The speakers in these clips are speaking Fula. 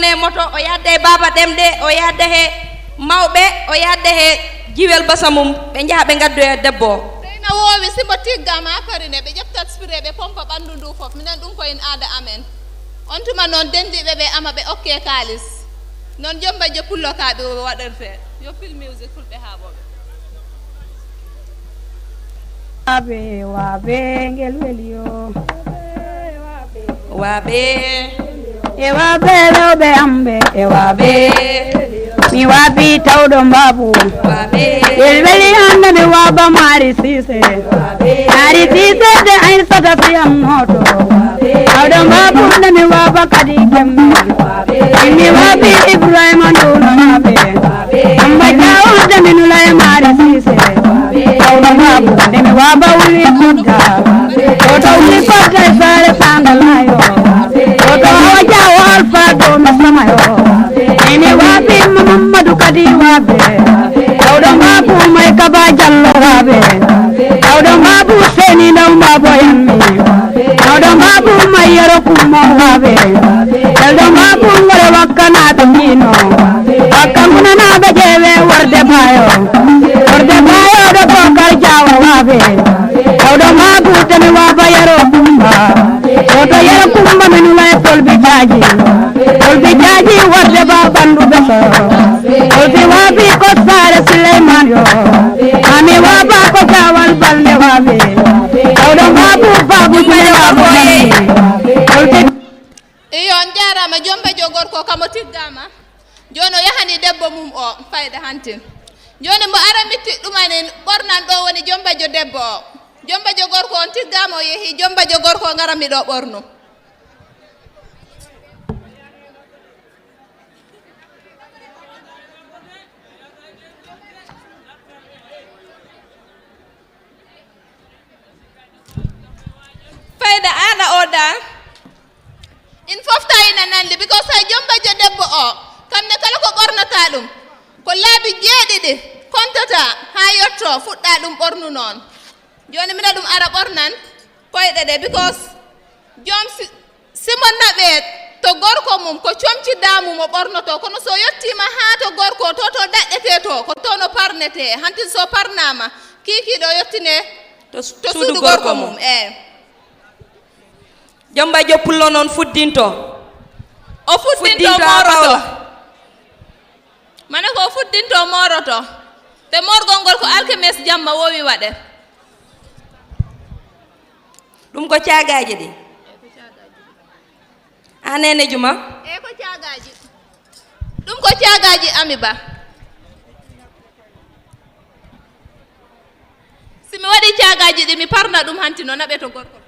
wonne moto o yadde e baba demde o yadde he mawbe o yadde he jiwel basamum be jaha be gaddo e debbo na wowi simo tiggama parine be jeftat spray be pompa bandu ndu fof minen dum ko en aada amen on tuma non dendibe be ama be okke kalis non jomba jo pullo kaabe o waderte yo film music fulbe habobe abe wabe ngel welio wabe e wabe lobe ambe e wabe mi wabi tawdo babu wabe el weli anda mi waba mari sise de ain sada fiyam noto tawdo babu na mi waba kadi kemme mi wabi ibrahim anduno nabe amba jawo da minulay mari sise tawdo babu na mi waba uli kudda toto uli kudda sare sangalayo toto wajawo alfa do masamayo ini wabi Muhammadu kadi wabe tawdo babu may kaba jallo wabe tawdo babu seni ndaw babo yammi tawdo babu may yaro kummo wabe tawdo babu ngore wakana to dino wakamuna na be jewe worde bayo do kokar jawo wabe tawdo babu temi waba yaro kumba to yaro kumba menula tolbi jaji worde babandu beso Obi wabi ko sare Suleiman yo ami waba ko gawal balde wabi awdo babu jere waboye iyo on jarama jomba jogor ko kamo tiggama jono yahani debbo mum o fayda hantin joni mo aramitti dumanen bornan do woni jomba jo debbo o jomba jogor ko on tiggama o yehi jomba jogor ko ngarami do borno fayda ana oda in fofta ina nande because ay jomba jo debbo o kamne kala ko bornata dum ko laabi jeedidi kontata ha yotto fudda dum bornu non joni mina dum ara bornan koyde de because jom simon nabe to gorko mum ko chomci damu mo bornoto kono so yottima ha to gorko to daddete to ko to no parnete hanti so parnama kiki do yottine to sudu gorko mum jomba jo pullo non fuddinto o fuddinto moroto mane ko fuddinto moroto te morgol gol ko alkemes jamma wowi wade dum ko ciagaji di anene juma ko ciagaji dum ko ciagaji amiba simi wadi ciagaji di mi parna dum hantino nabe to gorko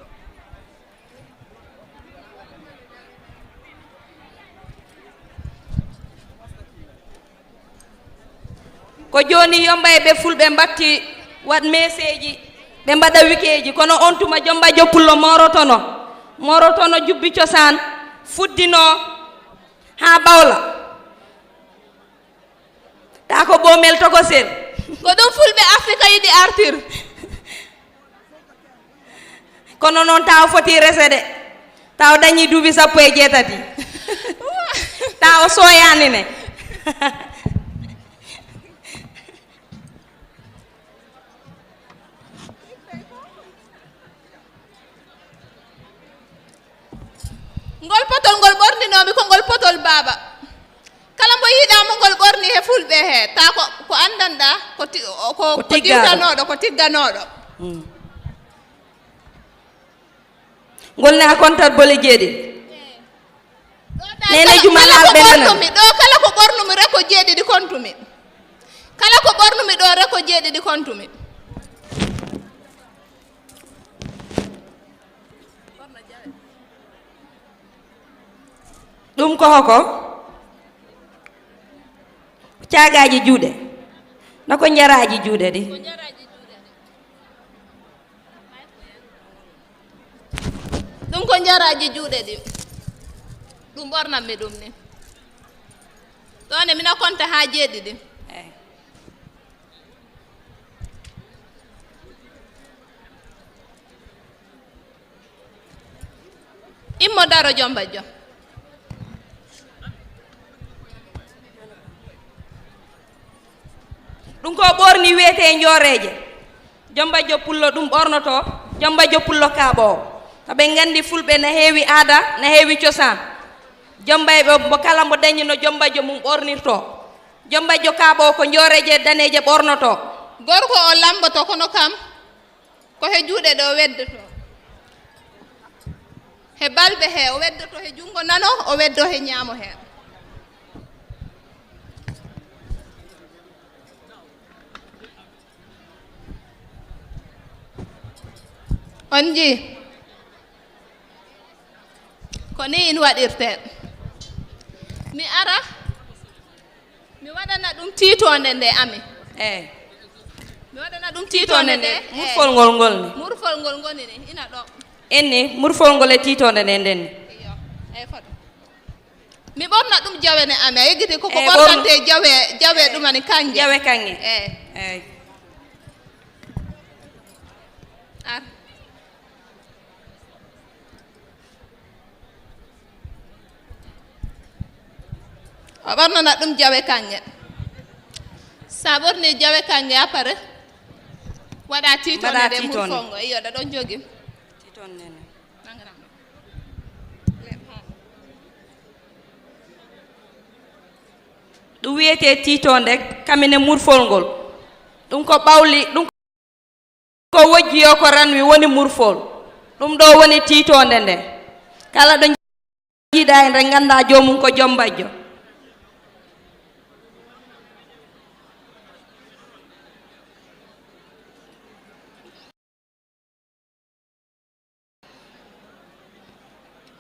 ko joni yomba e be fulbe batti wad meseji be mbada wikeji kono on tuma jomba joppullo morotono jubbi ciosan fuddino ha bawla ta ko bomel to ko sel ko dum fulbe afrika yidi artir kono non taw foti resede taw dañi duubi sappo e jetati taw soyani ne ngol potol ngol borninomi ko ngol potol baba kala mo yida mo ngol borni he fulbe he ta ko andanda ko tigganodo ngol na kontar bole jeedi nene jumala benana do kala ko bornumi reko jeedi di kontumi kala ko bornumi do reko jeedi di kontumi dum ko hoko ciagaji juude nako njaraji juude di dum ko njaraji juude di dum bornam me dum ni done mina konta ha jeedi di immo daro jomba jo ɗum ko ɓorni wiyete njooreje jomba jo pullo ɗum ɓornoto jomba jo pullo kaaɓowo to ɓe nganndi fulɓe no heewi aada no heewi cosaan jomba e ɓe mo kala mo dañi no jomba jo mum ɓornirto jomba jo kaaɓowo ko njooreje daneeje ɓornoto gorko o lamboto kono kam ko he juuɗe ɗe o weddoto he balɓe he o weddoto he junngo nano o weddo he ñaamo he on ji ko ni in waɗirte mi ara mi waɗana ɗum tiitonde nde ami eyi mi waɗana ɗum tiitonde nde murfol ngol ngol ni murfol ngol ngoni ni ina ɗo enni murfol ngol e tiitonde nde nden ni iyo eyi foto mi ɓorna ɗum jawene ami a yeggiti koko ɓornante jawe ɗumani kange jawe kange eyi eyi ar o ɓornana ɗum jawe kange sa ɓorni jawe kange apare waɗa tiitonde nde murfol ngo iyo ɗa ɗon jogi tiitonde nde ɗum wiyete tiitonde kamine murfol ngol ɗum ko ɓawli ɗum ko wojjiyo ko ranwi woni murfol ɗum ɗo woni tiitonde nde kala ɗo jiiɗa e nde ngannda joomum ko jombajjo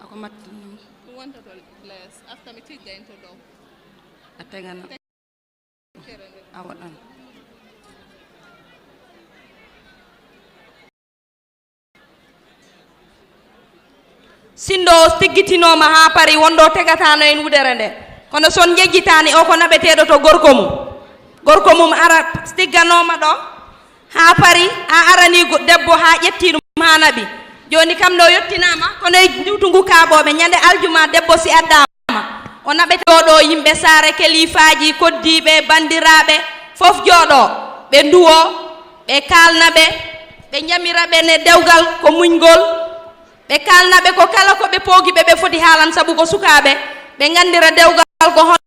ako matti ɗum wonta to les afta mi tigga en to dow a tegana a waɗan sindo o tiggitinoma ha pari wondo tegatano en wudere nde kono son jejjitani o ko naɓeteɗo to gorko mum ara tigganoma ɗo ha pari a arani debbo ha ƴetti ɗum ha naɓi joni kam ɗo yettinama kono e juutungu kaaɓoɓe ñande aljuma debbo si addama o naɓete oɗo yimɓe saare kelifaji koddiɓe bandiraɓe fof jooɗo ɓe nduwo ɓe kalnaɓe ɓe jamiraɓe ne dewgal ko muñgol ɓe kalnaɓe ko kala ko ɓe poogiɓe ɓe foti haalan saabu ko sukaɓe ɓe gandira dewgal ko hono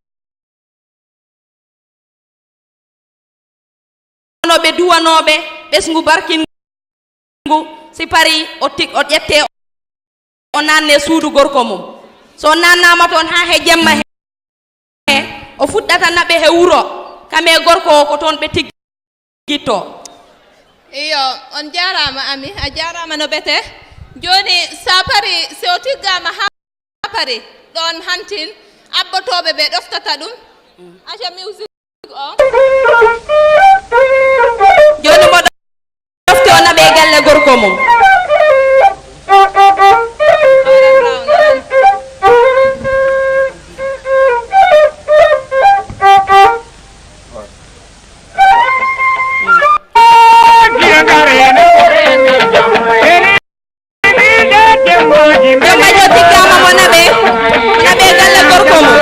ɓe duwanoɓe ɓesngu barkingu si pari o ƴette o nanne suudu gorko mum so nannama toon ha he jemma he o fuɗɗata naɓe he wuro kame gorko o ko toon ɓe tiggitto iyo on jarama ami a jarama no ɓete joni sa pari si o tiggama ha pari ɗon hantin abbotoɓe ɓe ɗoftata ɗum aca music o joni mo ɗofte o naɓe galle gorko mum jomajo tiggama mo naɓe galle gorko mum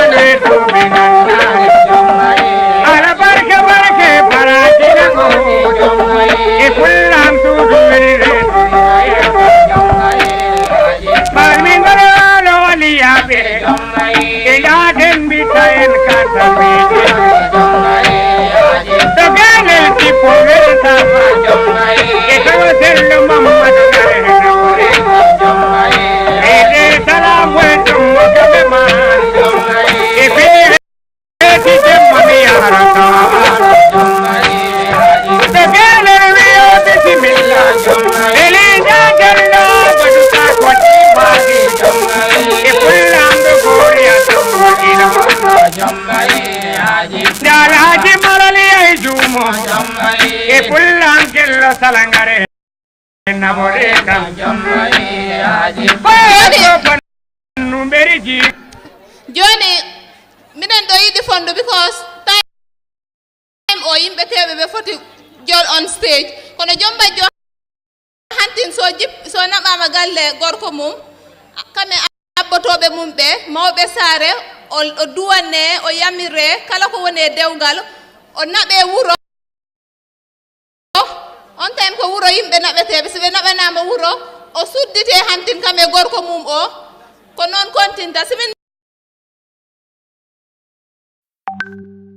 salangare nabore kam joni minen ɗo yiɗi fondu because time o yimɓe teɓe ɓe foti jol on stage kono jombajo hantin so naɓama galle gorko mum kame abbotoɓe mum ɓe mawɓe saare o duwanne o yamire kala ko woni e dewgal o naɓe wuro on time ko wuro yimɓe naɓeteɓe so ɓe naɓanama wuro o suddite hantin kam e gorko mum o ko noon kontinta simin